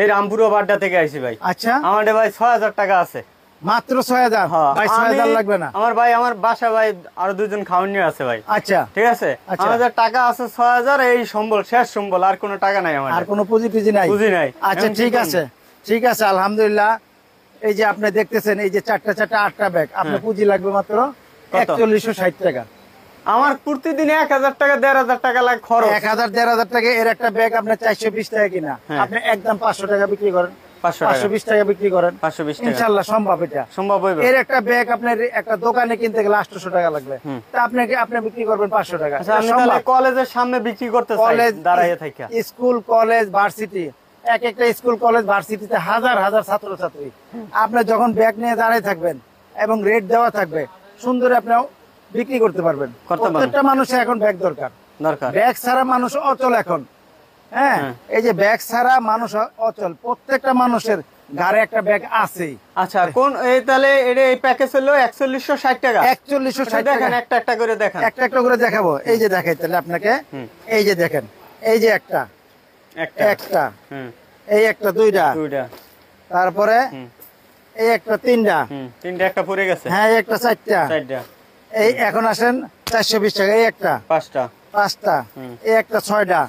এই রামপুর বাড্ডা থেকে আইছি ভাই। আচ্ছা, আমাদের ভাই 6000 টাকা আছে। মাত্র 6000? ভাই 6000 লাগবে না আমার ভাই, আমার বাসা ভাই আরো দুজন খাওয়ান নিয়ে আছে ভাই। আচ্ছা ঠিক আছে, আমাদের টাকা আছে 6000, এই সম্বল শেষ সম্বল, আর কোনো টাকা নাই আমাদের, আর কোনো পুঁজি টুজি নাই? পুঁজি নাই। আচ্ছা ঠিক আছে, ঠিক আছে, আলহামদুলিল্লাহ। এই যে আপনি দেখতেছেন এই যে 8টা ব্যাগ, আপনার পুঁজি লাগবে মাত্র 4160 টাকা। আমার প্রতিদিন 1000 টাকা 1500 টাকা লাগে খরচ। 1000-1500 টাকা এর একটা ব্যাগ আপনার 420 টাকা কিনা, আপনি একদম 500 টাকা বিক্রি করেন, 520 টাকা বিক্রি করেন, 520 টাকা ইনশাআল্লাহ সম্ভব। এটা সম্ভব হবে। এর একটা ব্যাগ আপনার একটা দোকানে কিনতে গেলে 800 টাকা লাগবে, তা আপনি বিক্রি করবেন 500 টাকা। আমি তাহলে কলেজের সামনে বিক্রি করতে চাই, দাঁড়াইয়ে থাকি। স্কুল কলেজ ভার্সিটি, এক একটা স্কুল কলেজ ভার্সিটিতে হাজার হাজার ছাত্রছাত্রী, আপনি যখন ব্যাগ নিয়ে দাঁড়ায় থাকবেন এবং রেট দেওয়া থাকবে, সুন্দর আপনি বিক্রি করতে পারবেন। প্রত্যেকটা মানুষের এখন ব্যাগ দরকার। ব্যাগ ছাড়া মানুষ অচল এখন। হ্যাঁ, এই যে ব্যাগ ছাড়া মানুষ অচল, প্রত্যেকটা মানুষের ঘরে একটা ব্যাগ আছে। আচ্ছা, কোন এই তাহলে এই প্যাকেজ হলো 4160 টাকা। 4160 টাকা। দেখেন একটা একটা করে দেখেন, একটা একটা করে দেখাবো। এই যে দেখাই তাহলে আপনাকে, এই যে দেখেন, এই যে একটা, এই একটা, দুইটা, তারপরে এই একটা, তিনটা, একটা পড়ে গেছে। হ্যাঁ, একটা, চারটা। এই এখন আসেন 420 টাকা। এই একটা, পাঁচটা, এই একটা, ছয়টা,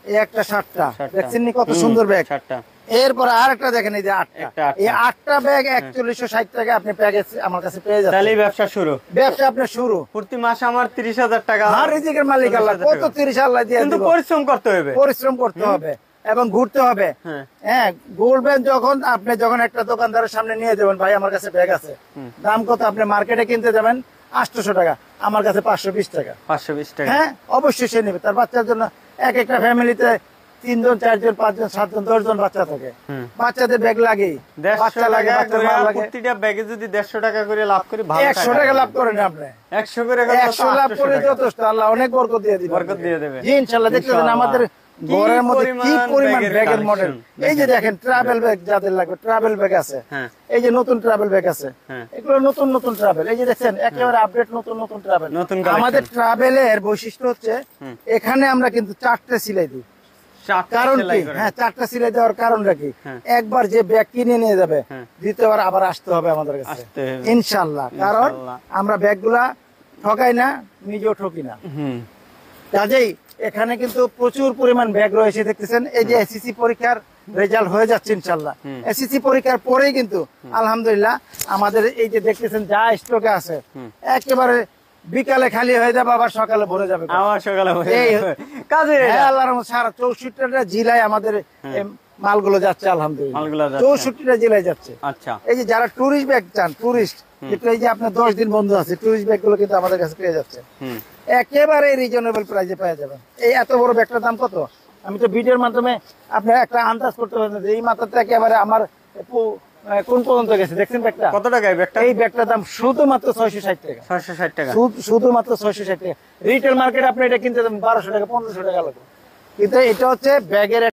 এই একটা, 7টা। দেখছেন কত সুন্দর ব্যাগ। এরপরে আর একটা দেখেন, এই যে 8টা। এই 8টা ব্যাগ 4160 টাকা আপনি প্যাকেজ আমার কাছে পেয়ে যাচ্ছেন। তাহলে ব্যবসা শুরু, ব্যবসা আপনার শুরু। প্রতি মাসে আমার 30,000 টাকা। আর রিজিকের মালিক আল্লাহ, কত 30 আল্লাহ দিয়ে কিন্তু পরিশ্রম করতে হবে, পরিশ্রম করতে হবে এবং ঘুরতে হবে। হ্যাঁ, ঘুরবেন যখন, আপনি যখন একটা দোকানদারের সামনে নিয়ে যাবেন, ভাই আমার কাছে ব্যাগ আছে, দাম কত? আপনি মার্কেটে কিনতে যাবেন 800 টাকা, আমার কাছে 520 টাকা। 520 টাকা। হ্যাঁ, অবশ্যই সে নেবে। তার বাচ্চার জন্য এক একটা ফ্যামিলিতে 3 জন, 4 জন, 5 জন, 7 জন, 10 জন বাচ্চা থাকে, বাচ্চাদের ব্যাগ লাগে, বাচ্চা লাগে, প্রতিটা ব্যাগে যদি 150 টাকা করে লাভ করি, 100 টাকা লাভ করেন আপনি, 100 করে 100 লাভ করে যথেষ্ট। আল্লাহ অনেক বরকত দিয়ে দিবে, বরকত দিয়ে দেবে ইনশাআল্লাহ। দেখতেছেন আমাদের ঘরের মধ্যে কি পরিমাণ ব্যাগের মডেল। এই যে দেখেন, ট্রাভেল ব্যাগ যাদের লাগবে, ট্রাভেল ব্যাগ আছে। এই যে নতুন ট্রাভেল ব্যাগ আছে, এগুলো নতুন নতুন ট্রাভেল। এই যে দেখছেন একেবারে আপডেট নতুন নতুন ট্রাভেল। আমাদের ট্রাভেলের বৈশিষ্ট্য হচ্ছে এখানে আমরা কিন্তু 4টে সিলাই দিই। কারণ কি? হ্যাঁ, 4টা সিলাই দেওয়ার কারণটা কি? একবার যে ব্যাগ কিনে নিয়ে যাবে, দ্বিতীয়বার আবার আসতে হবে আমাদের কাছে ইনশাআল্লাহ। কারণ আমরা ব্যাগগুলা ঠকাই না, নিজেও ঠকি না। কাজেই এখানে কিন্তু প্রচুর পরিমাণ ব্যাগ রয়েছে। দেখতেছেন এই যে এসএসসি পরীক্ষার রেজাল্ট হয়ে যাচ্ছে ইনশাআল্লাহ। এসএসসি পরীক্ষার পরেই কিন্তু আলহামদুলিল্লাহ আমাদের এই যে দেখতেছেন যা স্টকে আছে, একেবারে বিকালে খালি হয়ে যাবে, আবার সকালে ভরে যাবে। আমার সকালে কাজে আল্লাহর রহমতে সারা 64টা জেলায় আমাদের মালগুলো যাচ্ছে আলহামদুলিল্লাহ। 64টা জেলায় যাচ্ছে। আচ্ছা, এই যে যারা টুরিস্ট ব্যাগ চান, টুরিস্ট, এই যে আপনার 10 দিন বন্ধু আছে, টুরিস্ট ব্যাগ গুলো কিন্তু আমাদের কাছে পেয়ে যাচ্ছে একেবারে রিজনেবল প্রাইসে পেয়ে যাবেন। এই এত বড় ব্যাগটার দাম কত? আমি তো ভিডিওর মাধ্যমে আপনার একটা আন্দাজ করতে পারেন যে এই মাত্রাটা একেবারে আমার কোন পর্যন্ত গেছে। দেখছেন ব্যাগটা কত টাকা? এই ব্যাগটার দাম শুধুমাত্র 660 টাকা। 660 টাকা, শুধুমাত্র 660 টাকা। রিটেল মার্কেট আপনি এটা কিনতে 1200 টাকা, 1500 টাকা লাগবে, কিন্তু এটা হচ্ছে ব্যাগের